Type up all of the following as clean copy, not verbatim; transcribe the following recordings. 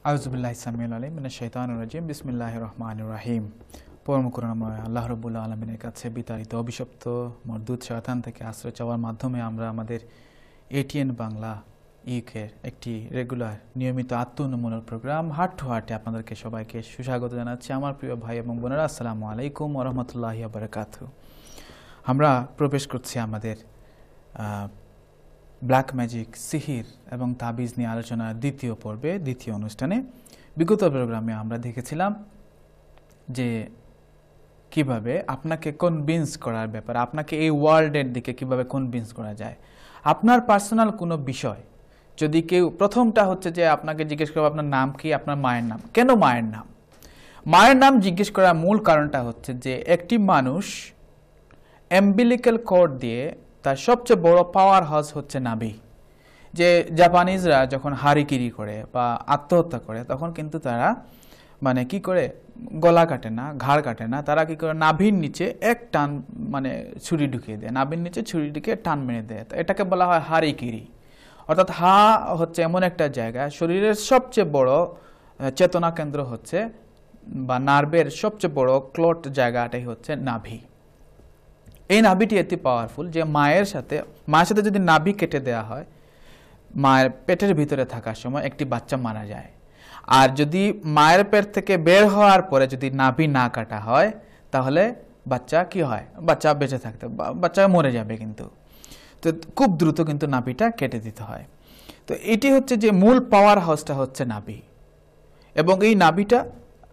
আউযুবিল্লাহি সামিউল আলিম মিনাশ শাইতানির রাজিম বিসমিল্লাহির রহমানির রহিম। পরম করুণাময় আল্লাহ রাব্বুল আলামিনের কাছে বিতাড়িত অভিশপ্ত মরদুদ শয়তান থেকে আশ্রয় চাওয়ার মাধ্যমে আমরা আমাদের এটিএন বাংলা ইউকের একটি রেগুলার নিয়মিত আত্মউন্নয়নমূলক প্রোগ্রাম হার্ট টু হার্টে আপনাদেরকে সবাইকে সুস্বাগত জানাচ্ছি। আমার প্রিয় ভাই এবং বোনেরা, আসসালামু আলাইকুম ওয়া রাহমাতুল্লাহি ওয়া বারাকাতুহু। আমরা প্রবেশ করছি আমাদের ব্ল্যাক ম্যাজিক, সিহির এবং তাবিজ নিয়ে আলোচনার দ্বিতীয় পর্বে, দ্বিতীয় অনুষ্ঠানে। বিগত প্রোগ্রামে আমরা দেখেছিলাম যে কিভাবে আপনাকে কনভিন্স করার ব্যাপারে, আপনাকে এই ওয়ার্ল্ডের দিকে কিভাবে কনভিন্স করা যায়। আপনার পার্সোনাল কোনো বিষয় যদি কেউ, প্রথমটা হচ্ছে যে আপনাকে জিজ্ঞেস করবে আপনার নাম কি, আপনার মায়ের নাম। কেন মায়ের নাম? মায়ের নাম জিজ্ঞেস করার মূল কারণটা হচ্ছে যে একটি মানুষ অ্যাম্বিলিক্যাল কর্ড দিয়ে তার সবচেয়ে বড় পাওয়ার হাউস হচ্ছে নাভি। যে জাপানিজরা যখন হারিকিরি করে বা আত্মহত্যা করে তখন কিন্তু তারা কি করে, গলা কাটে না, ঘাড় কাটে না, তারা কি করে নাভির নিচে এক টান ছুরি ঢুকিয়ে দেয়, নাভির নিচে ছুরি ঢুকিয়ে টান মেরে দেয়। এটাকে বলা হয় হারিকিরি। অর্থাৎ হচ্ছে এমন একটা জায়গা, শরীরের সবচেয়ে বড় চেতনা কেন্দ্র হচ্ছে বা নার্ভের সবচেয়ে বড় ক্লট জায়গাটাই হচ্ছে নাভি। এই নাভিটি এত পাওয়ারফুল যে মায়ের সাথে যদি নাভি কেটে দেওয়া হয়, মায়ের পেটের ভিতরে থাকার সময় একটি বাচ্চা মারা যায়। আর যদি মায়ের পেট থেকে বের হওয়ার পরে যদি নাভি না কাটা হয় তাহলে বাচ্চা কি হয়, বাচ্চা বেঁচে থাকতে, বাচ্চা মরে যাবে। কিন্তু তো খুব দ্রুত কিন্তু নাভিটা কেটে দিতে হয়। তো এটি হচ্ছে যে মূল পাওয়ার হাউসটা হচ্ছে নাভি। এবং এই নাভিটা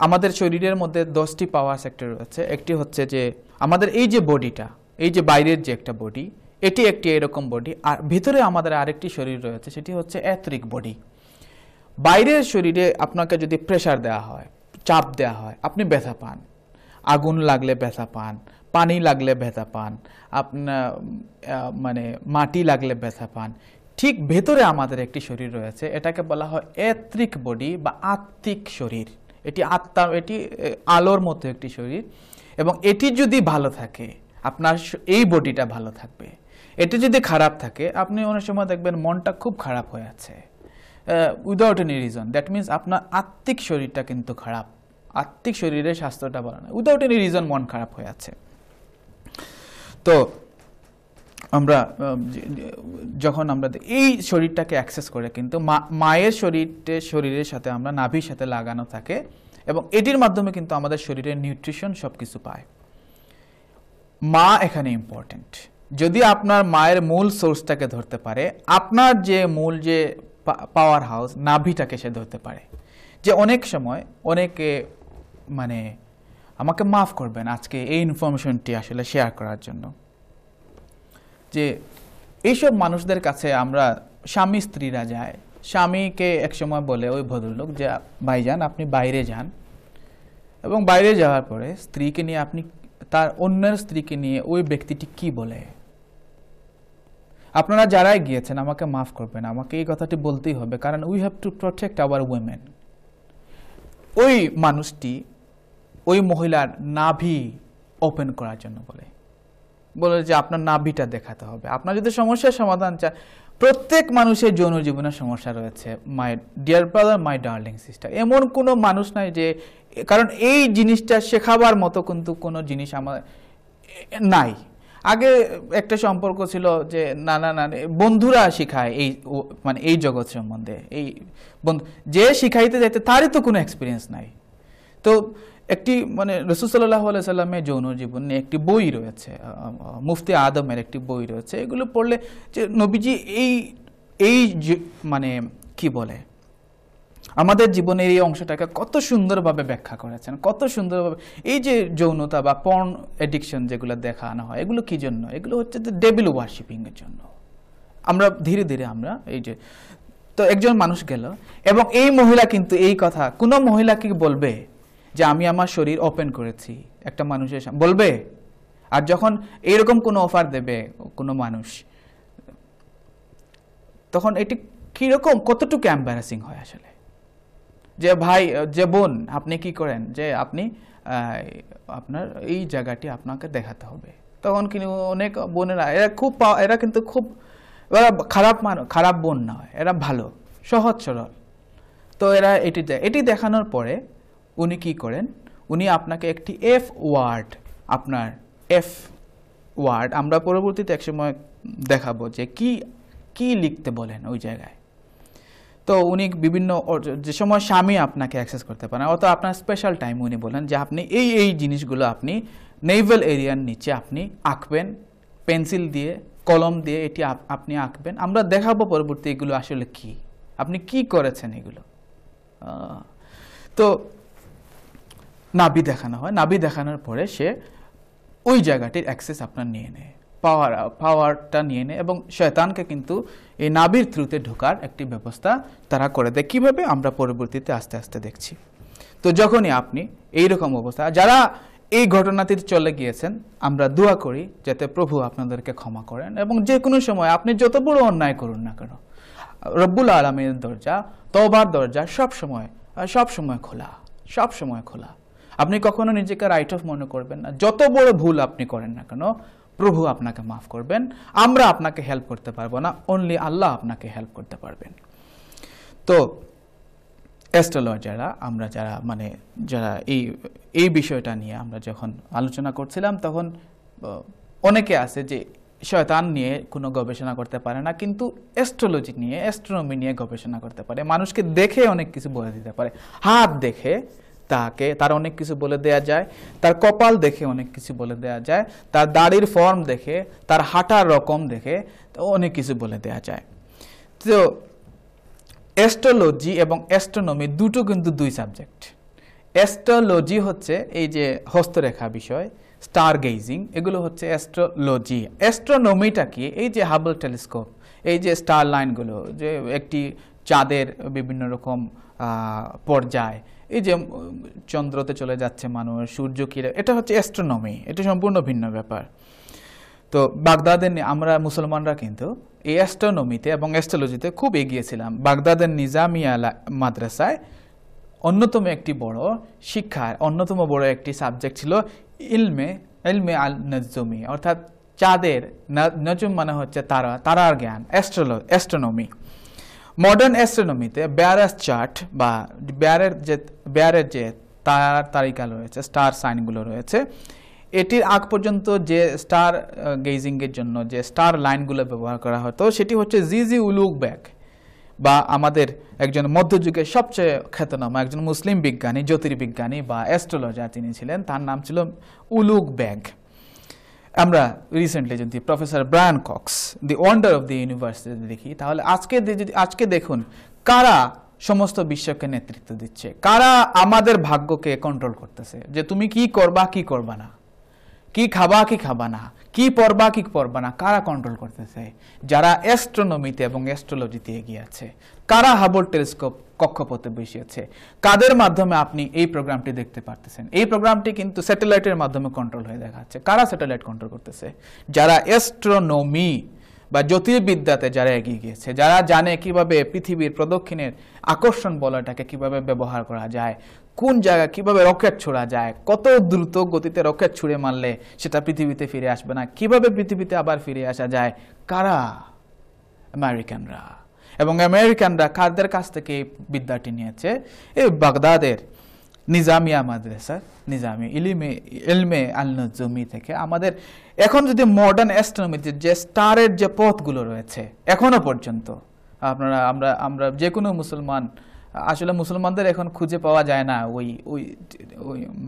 আমাদের শরীরের মধ্যে 10টি পাওয়ার সেক্টর রয়েছে। একটি হচ্ছে যে আমাদের এই যে বডিটা, এই যে বাইরের যে একটা বডি, এটি একটি এরকম বডি। আর ভিতরে আমাদের আরেকটি শরীর রয়েছে, সেটি হচ্ছে এথরিক বডি। বাইরের শরীরে আপনাকে যদি প্রেসার দেওয়া হয়, চাপ দেওয়া হয়, আপনি ব্যথা পান। আগুন লাগলে ব্যথা পান, পানি লাগলে ব্যথা পান, আপনার মাটি লাগলে ব্যথা পান। ঠিক ভেতরে আমাদের একটি শরীর রয়েছে, এটাকে বলা হয় এথরিক বডি বা আত্মিক শরীর। এটি আত্মা, এটি আলোর মতো একটি শরীর। এবং এটি যদি ভালো থাকে, আপনার এই বডিটা ভালো থাকবে। এটি যদি খারাপ থাকে, আপনি অনেক সময় দেখবেন মনটা খুব খারাপ হয়ে আছে without any reason. That means আপনার আত্মিক শরীরটা কিন্তু খারাপ, আত্মিক শরীরের স্বাস্থ্যটা ভালো না, উইদাউট এনি রিজন মন খারাপ হয়ে আছে। তো আমরা যখন আমরা এই শরীরটাকে অ্যাক্সেস করে কিন্তু মায়ের শরীরের সাথে আমরা নাভির সাথে লাগানো থাকে এবং এটির মাধ্যমে কিন্তু আমাদের শরীরের নিউট্রিশন সব কিছু পায়। মা এখানে ইম্পর্টেন্ট। যদি আপনার মায়ের মূল সোর্সটাকে ধরতে পারে, আপনার যে মূল যে পাওয়ার হাউস নাভিটাকে সে ধরতে পারে। যে অনেক সময় অনেকে আমাকে মাফ করবেন আজকে এই ইনফরমেশনটি আসলে শেয়ার করার জন্য, যে এইসব মানুষদের কাছে আমরা স্বামী স্ত্রীরা যায়, স্বামীকে একসময় বলে ওই ভদ্রলোক যে ভাইজান আপনি বাইরে যান, এবং বাইরে যাওয়ার পরে স্ত্রীকে নিয়ে আপনি তার অন্যের স্ত্রীকে নিয়ে ওই ব্যক্তিটি কি বলে। আপনারা যারাই গিয়েছেন আমাকে মাফ করবেন, আমাকে এই কথাটি বলতেই হবে, কারণ we have to protect our women. ওই মানুষটি ওই মহিলার নাভি ওপেন করার জন্য বলে যে আপনার নাভিটা দেখাতে হবে। আপনার যদি সমস্যার সমাধান চান, প্রত্যেক মানুষের যৌন জীবনের সমস্যা রয়েছে my dear brother, my darling sister. এমন কোনো মানুষ নাই যে, কারণ এই জিনিসটা শেখাবার মতো কিন্তু কোনো জিনিস আমার নাই। আগে একটা সম্পর্ক ছিল যে না বন্ধুরা শিখায় এই এই জগৎ সম্বন্ধে, এই বন্ধু যে শিখাইতে যাইতে তারই তো কোনো এক্সপিরিয়েন্স নাই। তো একটি রাসূল সাল্লাল্লাহু আলাইহি সাল্লামের যৌন জীবন নিয়ে একটি বই রয়েছে, মুফতি আদমের একটি বই রয়েছে। এগুলো পড়লে যে নবীজি এই কি বলে আমাদের জীবনের এই অংশটাকে কত সুন্দরভাবে ব্যাখ্যা করেছেন, কত সুন্দরভাবে। এই যে যৌনতা বা পর্ন অ্যাডিকশন যেগুলো দেখানো হয়, এগুলো কি জন্য? এগুলো হচ্ছে ডেভিল ওয়ার্শিপিং এর জন্য। আমরা ধীরে ধীরে আমরা এই যে, তো একজন মানুষ গেল এবং এই মহিলা কিন্তু এই কথা কোনো মহিলা কি বলবে যে আমি আমার শরীর ওপেন করেছি একটা মানুষের সামনে, বলবে? আর যখন এইরকম কোনো অফার দেবে কোনো মানুষ, তখন এটি কিরকম, কতটুকু এম্বারাসিং হয় আসলে। যে ভাই, যে বোন, আপনি কি করেন যে আপনি আপনার এই জায়গাটি আপনাকে দেখাতে হবে। তখন কিন্তু অনেক বোনেরা এরা কিন্তু খুব খারাপ বোন নয়, এরা ভালো, সহজ সরল। তো এরা এটি দেখানোর পরে উনি কি করেন, উনি আপনাকে একটি এফ ওয়ার্ড আমরা পরবর্তীতে একসময় দেখাবো যে কি লিখতে বলেন ওই জায়গায়। তো উনি বিভিন্ন যে সময় স্বামী আপনাকে অ্যাক্সেস করতে পারেন, অত আপনার স্পেশাল টাইম উনি বলেন যে আপনি এই জিনিসগুলো আপনি নেভেল এরিয়ার নিচে আপনি আঁকবেন, পেন্সিল দিয়ে কলম দিয়ে এটি আপনি আঁকবেন। আমরা দেখাবো পরবর্তী এগুলো আসলে কি, আপনি কি করেছেন এগুলো। তো নাভি দেখানো হয়, নাভি দেখানোর পরে সে ওই জায়গাটির অ্যাক্সেস আপনার নিয়ে নেয়, পাওয়ারটা নিয়ে নেয়, এবং শয়তানকে কিন্তু এই নাভির থ্রুতে ঢোকার একটি ব্যবস্থা তারা করে দেয়। কীভাবে আমরা পরবর্তীতে আস্তে আস্তে দেখছি। তো যখনই আপনি এইরকম অবস্থা, যারা এই ঘটনাটিতে চলে গিয়েছেন, আমরা দোয়া করি যাতে প্রভু আপনাদেরকে ক্ষমা করেন, এবং যে কোনো সময় আপনি যত বড় অন্যায় করুন না কেন, রব্বুল আলামিনের দরজা, তওবার দরজা সবসময় খোলা। আপনি কখনো নিজেকে রাইট অফ মনে করবেন না। যত বড় ভুল আপনি করেন না কেন, প্রভু আপনাকে মাফ করবেন। আমরা আপনাকে হেল্প করতে পারবো না, অনলি আল্লাহ আপনাকে হেল্প করতে পারবেন। তো অ্যাস্ট্রোলজাররা, আমরা যারা এই বিষয়টা নিয়ে আমরা যখন আলোচনা করছিলাম, তখন অনেকে আছে যে শয়তান নিয়ে কোনো গবেষণা করতে পারে না, কিন্তু অ্যাস্ট্রোলজি নিয়ে, অ্যাস্ট্রোনমি নিয়ে গবেষণা করতে পারে। মানুষকে দেখে অনেক কিছু বলে দিতে পারে। হাত দেখে তার অনেক কিছু বলে দেয়া যায়, তার কপাল দেখে অনেক কিছু বলে দেয়া যায়, তার দাড়ির ফর্ম দেখে, তার হাঁটার রকম দেখে অনেক কিছু বলে দেয়া যায়। তো অ্যাস্ট্রোলজি এবং অ্যাস্ট্রোনমি দুটো কিন্তু দুই সাবজেক্ট। অ্যাস্ট্রোলজি হচ্ছে এই যে হস্তরেখা বিষয়, স্টার গেজিং, এগুলো হচ্ছে অ্যাস্ট্রোলজি। অ্যাস্ট্রোনমিটা কি? এই যে হাবল টেলিস্কোপ, এই যে স্টার লাইনগুলো, যে একটি চাঁদের বিভিন্ন রকম পর্যায়, এই যে চন্দ্রতে চলে যাচ্ছে মানুষ, সূর্য কিরে, এটা হচ্ছে অ্যাস্ট্রোনমি। এটা সম্পূর্ণ ভিন্ন ব্যাপার। তো বাগদাদের আমরা মুসলমানরা কিন্তু এই অ্যাস্ট্রোনমিতে এবং অ্যাস্ট্রোলজিতে খুব এগিয়েছিলাম। বাগদাদের নিজামিয়া মাদ্রাসায় অন্যতম একটি সাবজেক্ট ছিল ইলমে আল নজমি, অর্থাৎ চাঁদের, নজম মানে হচ্ছে তারার জ্ঞান, অ্যাস্ট্রোনমি। মডার্ন অ্যাস্ট্রোনমিতে বেয়ারাস চার্ট বা বেয়ারের যে তারিকা রয়েছে, স্টার সাইনগুলো রয়েছে, এটির আগ পর্যন্ত যে স্টার গেজিংয়ের জন্য যে স্টার লাইনগুলো ব্যবহার করা হতো, সেটি হচ্ছে জিজি উলুগ ব্যাগ, বা আমাদের একজন মধ্যযুগের সবচেয়ে খ্যাতনামা একজন মুসলিম বিজ্ঞানী, জ্যোতির্বিজ্ঞানী বা অ্যাস্ট্রোলজার তিনি ছিলেন, তার নাম ছিল উলুগ ব্যাগ। আমরা রিসেন্টলি যদি professor Brian Cox, the wonder of the universe দেখি, তাহলে আজকে দেখুন কারা সমস্ত বিশ্বকে নেতৃত্ব দিচ্ছে, কারা আমাদের ভাগ্যকে কন্ট্রোল করতেছে, যে তুমি কি করবা না, কি খাবা না, কি পড়বা না, কারা কন্ট্রোল করতেছে? যারা অ্যাস্ট্রোনমিতে এবং অ্যাস্ট্রোলজিতে এগিয়ে আছে। কারা হাবল টেলিস্কোপ কক্ষপথে বসিয়েছে, কাদের মাধ্যমে আপনি এই প্রোগ্রামটি দেখতে পারতেছেন। এই প্রোগ্রামটি কিন্তু স্যাটেলাইটের মাধ্যমে কন্ট্রোল হয়ে দেখাচ্ছে। কারা স্যাটেলাইট কন্ট্রোল করতেছে? যারা অ্যাস্ট্রোনমি বা জ্যোতির্বিদ্যাতে যারা এগিয়ে গিয়েছে, যারা জানে কিভাবে পৃথিবীর প্রদক্ষিণের আকর্ষণ বলয়টাকে কিভাবে ব্যবহার করা যায়, কোন জায়গায় কিভাবে রকেট ছোড়া যায়, কত দ্রুত গতিতে রকেট ছুঁড়ে মারলে সেটা পৃথিবীতে ফিরে আসবে না, কিভাবে পৃথিবীতে আবার ফিরে আসা যায়। কারা? আমেরিকানরা। এবং আমেরিকানরা কাদের কাছ থেকে এই বিদ্যাটি নিয়েছে? এই বাগদাদের নিজামিয়া মাদ্রাসা, ইলমে আল নজমি থেকে। আমাদের এখন যদি মডার্ন অ্যাস্ট্রোনমিতে যে স্টারের যে পথগুলো রয়েছে এখনো পর্যন্ত, আমরা যে কোনো মুসলমান, আসলে মুসলমানদের এখন খুঁজে পাওয়া যায় না ওই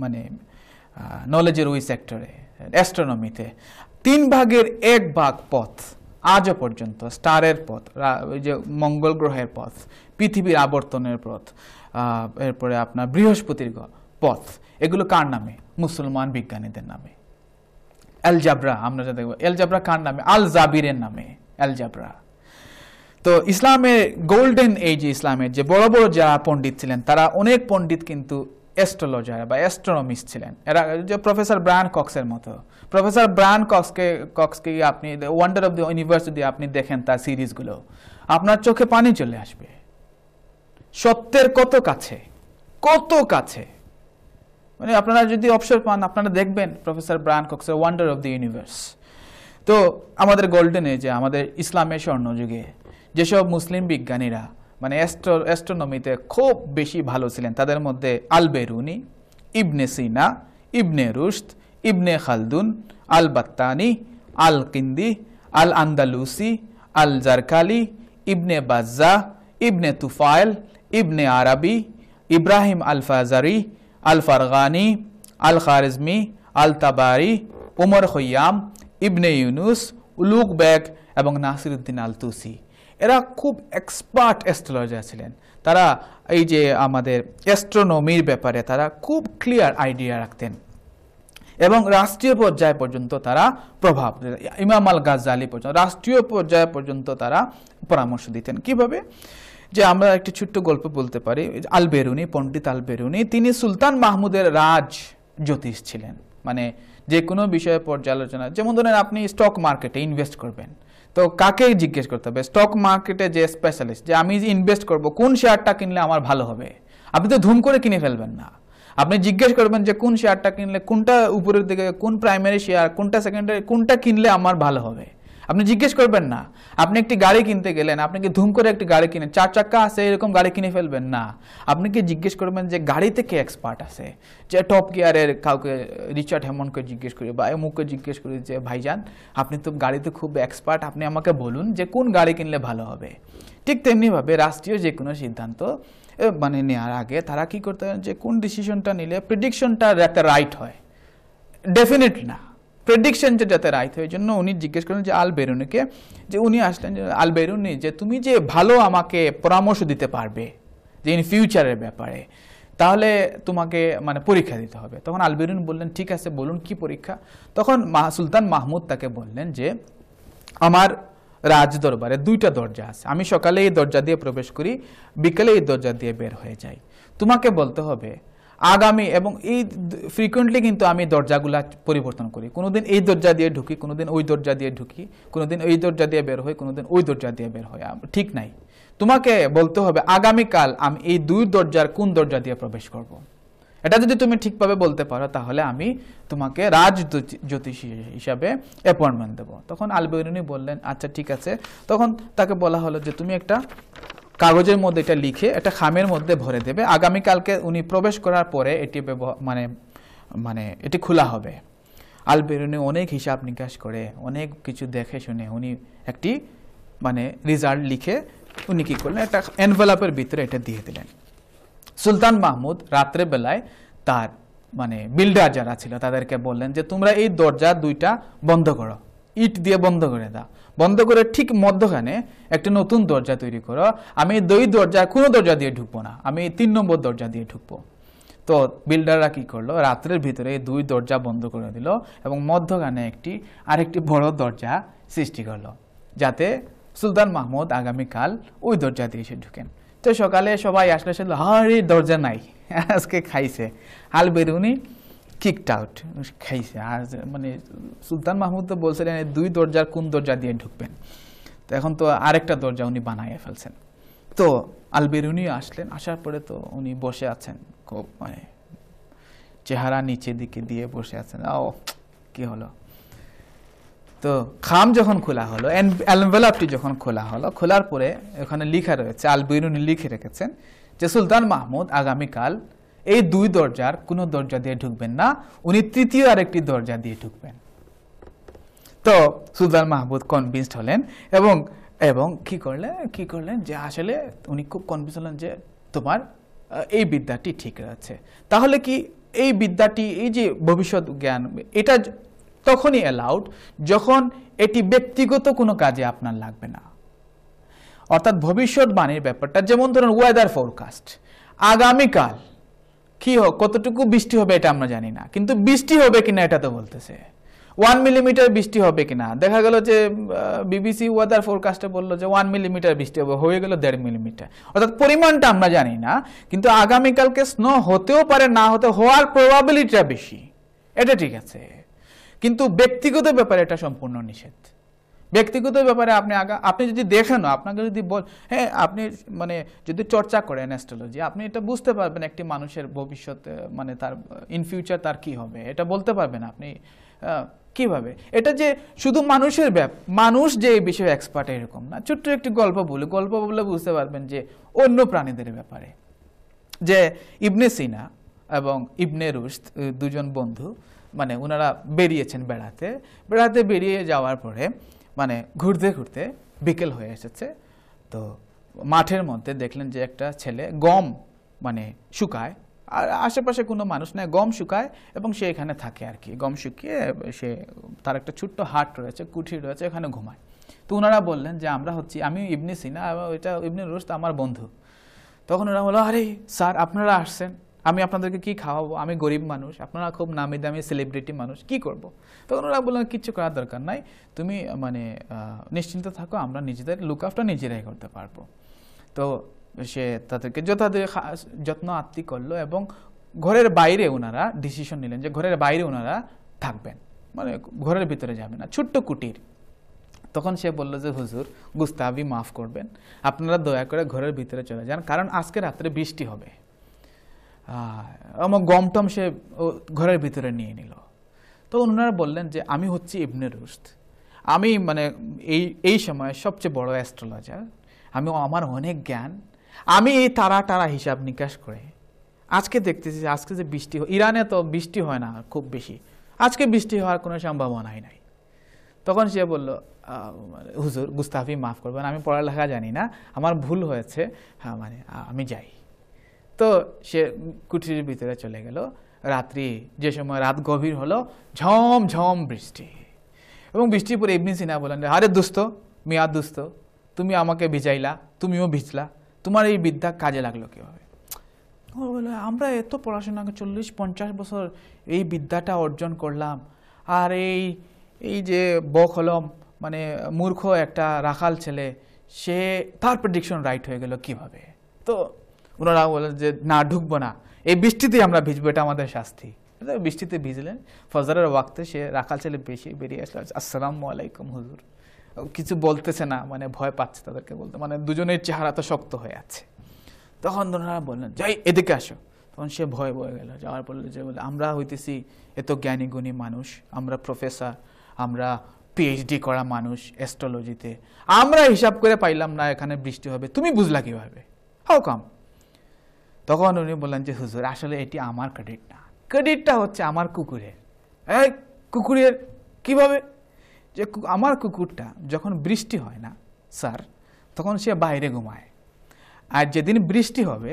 মানে নলেজের ওই সেক্টরে, অ্যাস্ট্রোনমিতে 3/1 পথ আজও পর্যন্ত, স্টারের পথ, ওই যে মঙ্গল গ্রহের পথ, পৃথিবীর আবর্তনের পথ, এরপরে আপনার বৃহস্পতির পথ, এগুলো কার নামে? মুসলমান বিজ্ঞানীদের নামে। অ্যালজাবরা, আমরা যা দেখবো, অ্যালজাবরা কার নামে? আল জাবিরের নামে অ্যালজাবরা। তো ইসলামের গোল্ডেন এজ, ইসলামের যে বড় বড় যারা পণ্ডিত ছিলেন, তারা অনেক পণ্ডিত কিন্তু অ্যাস্ট্রোলজার বা অ্যাস্ট্রোনমিস্ট ছিলেন। এরা যে প্রফেসর ব্রায়ান কক্সের মতো, প্রফেসর ব্রায়ান কক্সকে আপনি ওয়ান্ডার অফ দ্য ইউনিভার্স যদি আপনি দেখেন তার সিরিজগুলো, আপনার চোখে পানি চলে আসবে। সত্যের কত কাছে, মানে আপনারা যদি অবসর পান আপনারা দেখবেন প্রফেসর ব্রায়ান কক্সের ওয়ান্ডার অফ দ্য ইউনিভার্স। তো আমাদের গোল্ডেন এজে, আমাদের ইসলামের স্বর্ণযুগে যেসব মুসলিম বিজ্ঞানীরা মানে অ্যাস্ট্রোনমিতে খুব বেশি ভালো ছিলেন। তাদের মধ্যে আল বেরুনি, ইবনে সিনা, ইবনে রুশদ, ইবনে খালদুন, আল বাত্তানি, আল কিন্দি, আল আন্দালুসি, আল জারকালি, ইবনে বাজ্জা, ইবনে তুফাইল, ইবনে আরবি, ইব্রাহিম আল ফাজারি, আল ফারগানি, আল খারিজমি, আল তাবারি, উমর খৈয়াম, ইবনে ইউনুস, উলুক বেগ এবং নাসিরউদ্দিন আল তুসি। এরা খুব এক্সপার্ট অ্যাস্ট্রোলজার ছিলেন। তারা এই যে আমাদের অ্যাস্ট্রোনমির ব্যাপারে তারা খুব ক্লিয়ার আইডিয়া রাখতেন এবং রাষ্ট্রীয় পর্যায় পর্যন্ত তারা প্রভাব, ইমাম আল গাজ্জালি পর্যন্ত রাষ্ট্রীয় পর্যায় পর্যন্ত তারা পরামর্শ দিতেন। কিভাবে? যে আমরা একটি ছোট্ট গল্প বলতে পারি। আল বেরুনি, পণ্ডিত আল বেরুনি, তিনি সুলতান মাহমুদের রাজ জ্যোতিষ ছিলেন। মানে যে কোনো বিষয়ে পর্যালোচনা, যেমন ধরেন আপনি স্টক মার্কেটে ইনভেস্ট করবেন, তো কাকে জিজ্ঞেস করতে হবে? স্টক মার্কেটে যে স্পেশালিস্ট, যে আমি যে ইনভেস্ট করব কোন শেয়ারটা কিনলে আমার ভালো হবে। আপনি তো ধুম করে কিনে ফেলবেন না, আপনি জিজ্ঞেস করবেন যে কোন শেয়ারটা কিনলে, কোনটা উপরের দিকে, কোন প্রাইমারি শেয়ার, কোনটা সেকেন্ডারি, কোনটা কিনলে আমার ভালো হবে। আপনি জিজ্ঞেস করবেন না। আপনি একটি গাড়ি কিনতে গেলেন, আপনি কি ধুম করে একটি গাড়ি কিনে, 4 চাকা আছে এরকম গাড়ি কিনে ফেলবেন না। আপনি কি জিজ্ঞেস করবেন যে গাড়িতে কে এক্সপার্ট আছে, যে টপ গিয়ারের কাউকে, রিচার্ড হেমন্ডকে জিজ্ঞেস করি বা এমুককে জিজ্ঞেস করি যে ভাইজান আপনি তো গাড়িতে খুব এক্সপার্ট, আপনি আমাকে বলুন যে কোন গাড়ি কিনলে ভালো হবে। ঠিক তেমনিভাবে রাষ্ট্রীয় যে কোনো সিদ্ধান্ত মানে নেওয়ার আগে তারা কি করতে হয়, যে কোন ডিসিশনটা নিলে প্রেডিকশনটা যাতে রাইট হয়, ডেফিনেট না, প্রেডিকশন যাতে রাইট হয়। জন্য উনি জিজ্ঞেস করেন যে আল বেরুনিকে, যে উনি আসলেন যে আল বেরুনি, যে তুমি যে ভালো আমাকে পরামর্শ দিতে পারবে যে ইন ফিউচারের ব্যাপারে, তাহলে তোমাকে মানে পরীক্ষা দিতে হবে। তখন আল বেরুনি বললেন ঠিক আছে বলুন কি পরীক্ষা। তখন সুলতান মাহমুদ তাকে বললেন যে আমার রাজ দরবারে 2টা দরজা আছে, আমি সকালে এই দরজা দিয়ে প্রবেশ করি, বিকেলে এই দরজা দিয়ে বের হয়ে যাই। তোমাকে বলতে হবে আগামী, এবং এই ফ্রিকুয়েন্টলি কিন্তু আমি দরজাগুলা পরিবর্তন করি, কোনোদিন এই দরজা দিয়ে ঢুকি, কোনোদিন ওই দরজা দিয়ে ঢুকি, কোনোদিন ওই দরজা দিয়ে বের হই, কোনোদিন ওই দরজা দিয়ে বের হই, ঠিক নাই। তোমাকে বলতে হবে আগামীকাল আমি এই 2 দরজার কোন দরজা দিয়ে প্রবেশ করব। এটা যদি তুমি ঠিকভাবে বলতে পারো তাহলে আমি তোমাকে রাজ জ্যোতিষী হিসাবে অ্যাপয়েন্টমেন্ট দেবো। তখন আল বেরুনি বললেন আচ্ছা ঠিক আছে। তখন তাকে বলা হলো যে তুমি একটা কাগজের মধ্যে এটা লিখে একটা খামের মধ্যে ভরে দেবে, আগামীকালকে উনি প্রবেশ করার পরে এটি মানে এটি খোলা হবে। আল বেরুনি অনেক হিসাব নিকাশ করে, অনেক কিছু দেখে শুনে উনি একটি মানে রেজাল্ট লিখে উনি কি করলেন, একটা এনভেলপের ভিতরে এটা দিয়ে দিলেন। সুলতান মাহমুদ রাত্রে বেলায় তার মানে বিল্ডার যারা ছিল তাদেরকে বললেন যে তোমরা এই দরজা 2টা বন্ধ করো, ইট দিয়ে বন্ধ করে দাও, বন্ধ করে ঠিক মধ্যখানে একটা নতুন দরজা তৈরি করো। আমি 2 দরজা কোনো দরজা দিয়ে ঢুকবো না, আমি 3 নম্বর দরজা দিয়ে ঢুকবো। তো বিল্ডাররা কি করলো, রাত্রের ভিতরে 2 দরজা বন্ধ করে দিল এবং মধ্যখানে আরেকটি বড় দরজা সৃষ্টি করলো, যাতে সুলতান মাহমুদ আগামীকাল ওই দরজা দিয়ে এসে ঢুকেন। তো সকালে সবাই আসলে আরে দরজা নাই, আজকে খাইছে। আল বেরুনি কিকড আউট, খাইছে। আর মানে সুলতান মাহমুদ তো বলছিলেন 2 দরজার কোন দরজা দিয়ে ঢুকবেন, তো এখন তো আরেকটা দরজা উনি বানাইয়ে ফেলছেন। তো আল বেরুনি আসলেন, আসার পরে তো উনি বসে আছেন, খুব মানে চেহারা নিচের দিকে দিয়ে বসে আছেন। ও কি হলো? তো খাম যখন খোলা হলো, এনভেলপটি যখন খোলা হলো, খোলার পরে ওখানে লেখা রয়েছে, আল বেরুনি লিখে রেখেছেন যে সুলতান মাহমুদ আগামীকাল এই 2 দরজার কোনো দরজা দিয়ে ঢুকবেন না, উনি তৃতীয় আরেকটি দরজা দিয়ে ঢুকবেন। তো সুলতান মাহমুদ কনভিন্সড হলেন এবং কি করলেন যে আসলে উনি খুব কনভিন্স হলেন যে তোমার এই বিদ্যাটি ঠিক আছে। তাহলে কি এই বিদ্যাটি, এই যে ভবিষ্যৎ জ্ঞান, এটা তখনই অ্যালাউড যখন এটি ব্যক্তিগত কোনো কাজে আপনার লাগবে না। অর্থাৎ ভবিষ্যৎবাণীর ব্যাপারটা, যেমন ধরুন ওয়েদার ফোরকাস্ট, আগামীকাল কি হোক, কতটুকু বৃষ্টি হবে এটা আমরা জানি না, কিন্তু বৃষ্টি হবে কিনা এটা তো বলতেছে। 1 মিলিমিটার বৃষ্টি হবে কিনা, দেখা গেল যে বিবিসি ওয়েদার ফোরকাস্টে বললো যে 1 মিলিমিটার বৃষ্টি হবে, হয়ে গেল 1.5 মিলিমিটার। অর্থাৎ পরিমাণটা আমরা জানি না, কিন্তু আগামীকালকে স্নো হতেও পারে, না হতে, হওয়ার প্রবাবিলিটিটা বেশি, এটা ঠিক আছে। কিন্তু ব্যক্তিগত ব্যাপারে এটা সম্পূর্ণ নিষেধ। ব্যক্তিগত ব্যাপারে আপনি যদি দেখেন, আপনাকে যদি হ্যাঁ আপনি মানে যদি চর্চা করেন অ্যাস্ট্রোলজি, আপনি এটা বুঝতে পারবেন একটি মানুষের ভবিষ্যৎ, মানে তার ইন ফিউচার তার কি হবে এটা বলতে পারবেন আপনি কিভাবে। এটা যে শুধু মানুষের মানুষ যে এই বিষয়ে এক্সপার্ট এরকম না। ছোট্ট একটি গল্প বলে বুঝতে পারবেন যে অন্য প্রাণীদের ব্যাপারে, যে ইবনে সিনা এবং ইবনে রুশদ দুজন বন্ধু, মানে ওনারা বেরিয়েছেন বেড়াতে বেরিয়ে যাওয়ার পরে মানে ঘুরতে ঘুরতে বিকেল হয়ে এসেছে। তো মাঠের মধ্যে দেখলেন যে একটা ছেলে গম মানে শুকায়, আর আশেপাশে কোনো মানুষ নাই, গম শুকায় এবং সে এখানে থাকে আর কি। গম শুকিয়ে সে তার একটা ছোট্ট হাট রয়েছে, কুঠি রয়েছে, এখানে ঘুমায়। তো ওনারা বললেন যে আমি ইবনে সিনা এবং এটা ইবনে রুশদ আমার বন্ধু। তখন ওরা বললো, আরে স্যার আপনারা আসছেন, আমি আপনাদেরকে কি খাওয়াবো, আমি গরিব মানুষ, আপনারা খুব নামি দামি সেলিব্রিটি মানুষ, কি করব। তখন ওরা বললেন কিচ্ছু করার দরকার নাই, তুমি মানে নিশ্চিন্ত থাকো, আমরা নিজেদের লুক আফটার নিজেরাই করতে পারবো। তো সে তাদেরকে যত্ন আত্তি করলো এবং ঘরের বাইরে ওনারা ডিসিশন নিলেন যে ঘরের বাইরে ওনারা থাকবেন, মানে ঘরের ভিতরে যাবে না, ছোট্ট কুটির। তখন সে বলল যে হুজুর গুস্তাবি মাফ করবেন, আপনারা দয়া করে ঘরের ভিতরে চলে যান, কারণ আজকে রাত্রে বৃষ্টি হবে। আমার গমটম সে ঘরের ভিতরে নিয়ে নিল। তো ওনারা বললেন যে আমি হচ্ছি ইবনে রুশদ, আমি মানে এই সময় সবচেয়ে বড় অ্যাস্ট্রোলজার, আমার অনেক জ্ঞান, আমি এই তারা হিসাব নিকাশ করে আজকে দেখতেছি আজকে যে বৃষ্টি, ইরানে তো বৃষ্টি হয় না খুব বেশি, আজকে বৃষ্টি হওয়ার কোনো সম্ভাবনাই নাই। তখন সে বলল হুজুর গুস্তাফি মাফ করবেন, আমি পড়ালেখা জানি না, আমার ভুল হয়েছে, হ্যাঁ মানে আমি যাই। তো সে কুঠির ভিতরে চলে গেল। রাত্রি যে সময় রাত গভীর হলো, ঝমঝম বৃষ্টি, এবং বৃষ্টির পরে ইবনে সিনা বলেন, আরে দোস্ত, মিয়া দোস্ত, তুমি আমাকে ভিজাইলা, তুমিও ভিজলা, তোমার এই বিদ্যা কাজে লাগলো কিভাবে? ও বলে, আমরা এত পড়াশোনা 40-50 বছর এই বিদ্যাটা অর্জন করলাম, আর এই যে বকলম মানে মূর্খ একটা রাখাল ছেলে, সে তার প্রেডিকশন রাইট হয়ে গেল কিভাবে? তো ওনারা বলেন যে না, ঢুকবো না, এই বৃষ্টিতে আমরা ভিজবো, এটা আমাদের শাস্তি। বৃষ্টিতে ভিজলেন। ফজরের ওয়াক্তে সে রাখাল ছেলে বেরিয়ে আসলো, আসসালামু আলাইকুম হুজুর। কিছু বলতেছে না, মানে ভয় পাচ্ছে তাদেরকে বলতে, মানে দুজনের চেহারা তো শক্ত হয়ে আছে। তখন ওনারা বললেন যাই এদিকে আসো। তখন সে ভয় বয়ে গেল, যাওয়ার পর যে বলে, আমরা হইতেছি এত জ্ঞানী গুণী মানুষ, আমরা প্রফেসর, আমরা পিএইচডি করা মানুষ অ্যাস্ট্রোলজিতে, আমরা হিসাব করে পাইলাম না এখানে বৃষ্টি হবে, তুমি বুঝলা কিভাবে, হাউ কাম? তখন উনি বললেন যে হুজুর আসলে এটি আমার ক্রেডিট না, ক্রেডিটটা হচ্ছে আমার কুকুরের। এই কুকুরের কিভাবে? যে আমার কুকুরটা যখন বৃষ্টি হয় না স্যার, তখন সে বাইরে ঘুমায়, আর যেদিন বৃষ্টি হবে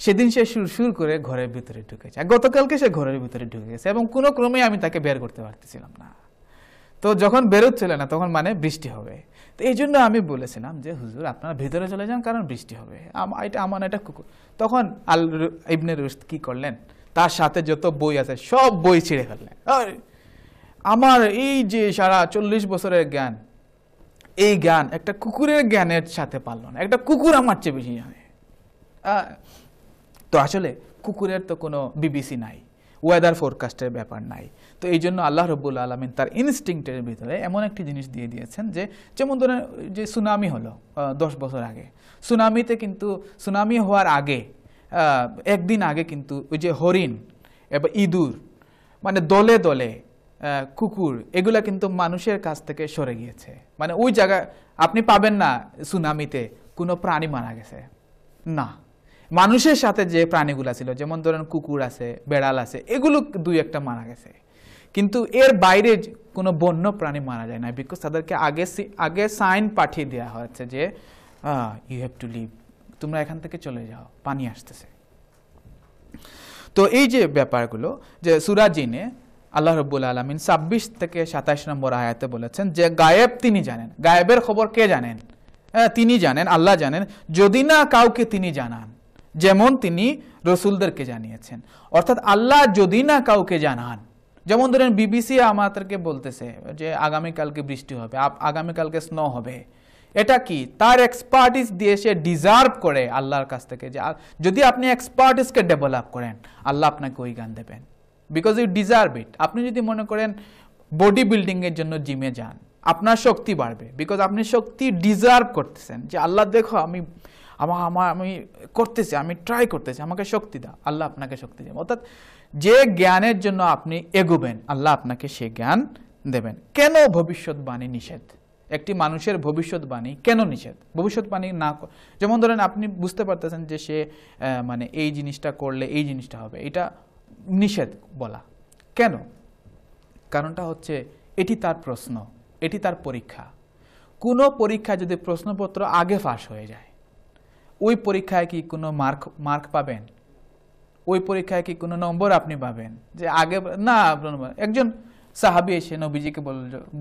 সেদিন সে সুরসুর করে ঘরের ভিতরে ঢুকেছে। গতকালকে সে ঘরের ভিতরে ঢুকে গেছে এবং কোনো ক্রমে আমি তাকে বের করতে পারতেছিলাম না। তো যখন বেরোচ্ছিল না তখন মানে বৃষ্টি হবে। তো এই জন্য আমি বলেছিলাম যে হুজুর আপনারা ভিতরে চলে যান, কারণ বৃষ্টি হবে, এটা আমার এটা কুকুর। তখন ইবনে রুশদ কি করলেন, তার সাথে যত বই আছে সব বই ছিঁড়ে ফেললেন। আমার এই যে সারা 40 বছরের জ্ঞান, এই জ্ঞান একটা কুকুরের জ্ঞানের সাথে পারল না, একটা কুকুর আমার চেয়ে বেশি জানে। তো আসলে কুকুরের তো কোনো বিবিসি নাই, ওয়েদার ফোরকাস্টের ব্যাপার নাই। তো এই জন্য আল্লাহ রব্বুল আলামিন তার ইনস্টিংক্টের ভিতরে এমন একটি জিনিস দিয়ে দিয়েছেন, যে যেমন ধরেন যে সুনামি হলো 10 বছর আগে, সুনামি হওয়ার আগে একদিন আগে কিন্তু ওই যে হরিণ এবং ইঁদুর মানে দলে দলে কুকুর এগুলা কিন্তু মানুষের কাছ থেকে সরে গিয়েছে। মানে ওই জায়গায় আপনি পাবেন না সুনামিতে কোনো প্রাণী মারা গেছে না, মানুষের সাথে যে প্রাণীগুলা ছিল যেমন ধরেন কুকুর আছে, বেড়াল আছে, এগুলো দুই একটা মারা গেছে, কিন্তু এর বাইরে কোনো বন্য প্রাণী মারা যায় না, বিকজ তাদেরকে আগে সাইন পাঠিয়ে দেওয়া হয়েছে যে ইউ হ্যাভ টু লিভ, তোমরা এখান থেকে চলে যাও, পানি আসতেছে। তো এই যে ব্যাপারগুলো, যে সূরা জিনে আল্লাহ রাব্বুল আলামিন 26 থেকে 27 নম্বর আয়াতে বলেছেন যে গায়েব তিনি জানেন। গায়েবের খবর কে জানেন? তিনি জানেন, আল্লাহ জানেন, যদি না কাউকে তিনি জানান, যেমন তিনি রসুলদেরকে জানিয়েছেন। অর্থাৎ আল্লাহ যদি না কাউকে জানান, যেমন ধরেন বিবিসি আমাদেরকে বলতেছে যে আগামীকালকে বৃষ্টি হবে, আগামীকালকে স্নো হবে, এটা কি তার এক্সপার্টিস দিয়ে সে ডিজার্ভ করে আল্লাহর কাছ থেকে, যে যদি আপনি এক্সপার্টিসকে ডেভেলপ করেন আল্লাহ আপনাকে ওই জ্ঞান দেবেন, বিকজ ইউ ডিজার্ভ ইট। আপনি যদি মনে করেন বডি বিল্ডিংয়ের জন্য জিমে যান, আপনার শক্তি বাড়বে, বিকজ আপনি শক্তি ডিজার্ভ করতেছেন, যে আল্লাহ দেখো আমি আমি করতেছি, আমি ট্রাই করতেছি, আমাকে শক্তি দাও, আল্লাহ আপনাকে শক্তি দেবে। অর্থাৎ যে জ্ঞানের জন্য আপনি এগোবেন আল্লাহ আপনাকে সে জ্ঞান দেবেন। কেন ভবিষ্যৎবাণী নিষেধ? একটি মানুষের ভবিষ্যৎবাণী কেন নিষেধ? ভবিষ্যৎবাণী না, যেমন ধরেন আপনি বুঝতে পারতেছেন যে সে মানে এই জিনিসটা করলে এই জিনিসটা হবে, এটা নিষেধ বলা কেন? কারণটা হচ্ছে এটি তার প্রশ্ন, এটি তার পরীক্ষা। কোনো পরীক্ষায় যদি প্রশ্নপত্র আগে ফাঁস হয়ে যায়, ওই পরীক্ষায় কি কোনো মার্ক পাবেন? ওই পরীক্ষায় কি কোনো নম্বর আপনি পাবেন? যে আগে না। একজন সাহাবী এসে নবীজিকে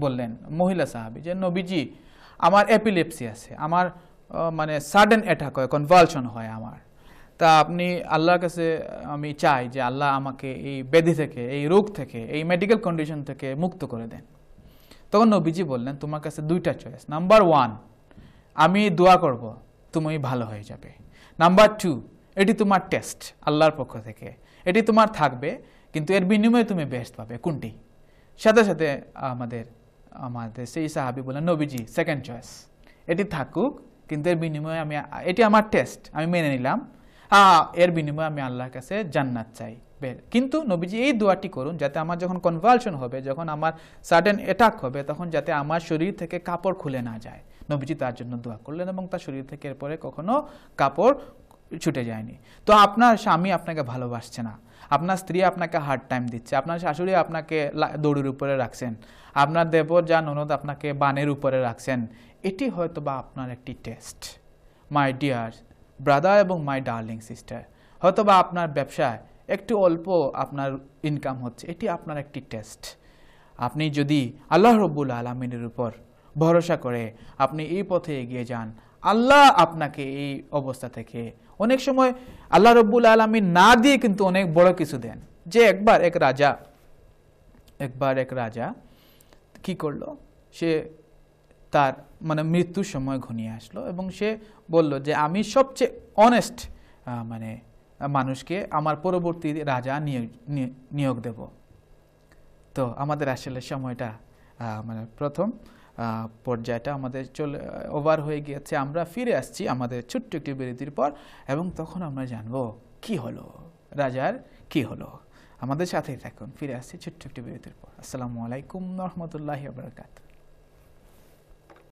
বললেন, মহিলা সাহাবী, যে নবীজি আমার এপিলেপসি আছে, আমার মানে সাডেন অ্যাটাক হয়, কনভালশন হয় আমার, তা আপনি আল্লাহর কাছে আমি চাই যে আল্লাহ আমাকে এই ব্যাধি থেকে, এই রোগ থেকে, এই মেডিকেল কন্ডিশন থেকে মুক্ত করে দেন। তখন নবীজি বললেন, তোমার কাছে দুইটা চয়েস। নাম্বার 1, আমি দোয়া করব তুমি ভালো হয়ে যাবে। নাম্বার 2, এটি তোমার টেস্ট আল্লাহর পক্ষ থেকে, এটি তোমার থাকবে, কিন্তু এর বিনিময়ে তুমি বেহেশত পাবে। কোনটি? সাথে সাথে আমাদের সেই সাহাবী বললেন, নবীজি সেকেন্ড চয়েস, এটি থাকুক, কিন্তু এর বিনিময়ে আমি, এটি আমার টেস্ট, আমি মেনে নিলাম, এর বিনিময়ে আমি আল্লাহর কাছে জান্নাত চাই। কিন্তু নবীজি এই দোয়াটি করুন, যাতে আমার যখন কনভালশন হবে, যখন আমার সাডেন অ্যাটাক হবে, তখন যাতে আমার শরীর থেকে কাপড় খুলে না যায়। নবীজি তার জন্য দোয়া করলেন এবং তার শরীর থেকে এরপরে কখনো কাপড় ছুটে যায়নি। তো আপনার স্বামী আপনাকে ভালোবাসছে না, আপনার স্ত্রী আপনাকে হার্ড টাইম দিচ্ছে, আপনার শাশুড়ি আপনাকে দড়ির উপরে রাখছেন, আপনার দেবর যা ননদ আপনাকে বানের উপরে রাখছেন, এটি হয়তো বা আপনার একটি টেস্ট। মাই ডিয়ার ব্রাদার এবং মাই ডার্লিং সিস্টার, হয়তো বা আপনার ব্যবসায় একটু অল্প আপনার ইনকাম হচ্ছে, এটি আপনার একটি টেস্ট। আপনি যদি আল্লাহ রব্বুল আলামিনের উপর ভরসা করে আপনি এই পথে এগিয়ে যান, আল্লাহ আপনাকে এই অবস্থা থেকে, অনেক সময় আল্লাহ রব্বুল আলামিন না দিয়ে কিন্তু অনেক বড় কিছু দেন। যে একবার এক রাজা কি করলো, সে তার মানে মৃত্যুর সময় ঘনিয়ে আসলো এবং সে বলল যে আমি সবচেয়ে অনেস্ট মানে মানুষকে আমার পরবর্তী রাজা নিয়োগ দেব। তো আমাদের আসলে সময়টা মানে প্রথম পর্যায়টা আমাদের ওভার হয়ে গিয়েছে। আমরা ফিরে আসছি আমাদের ছোট্ট একটি বিরতির পর, এবং তখন আমরা জানবো কি হলো, রাজার কি হলো। আমাদের সাথেই থাকুন, ফিরে আসছি ছোট্ট একটি বিরতির পর। আসসালামু আলাইকুম ওয়া রাহমাতুল্লাহি ওয়া বারাকাতুহু।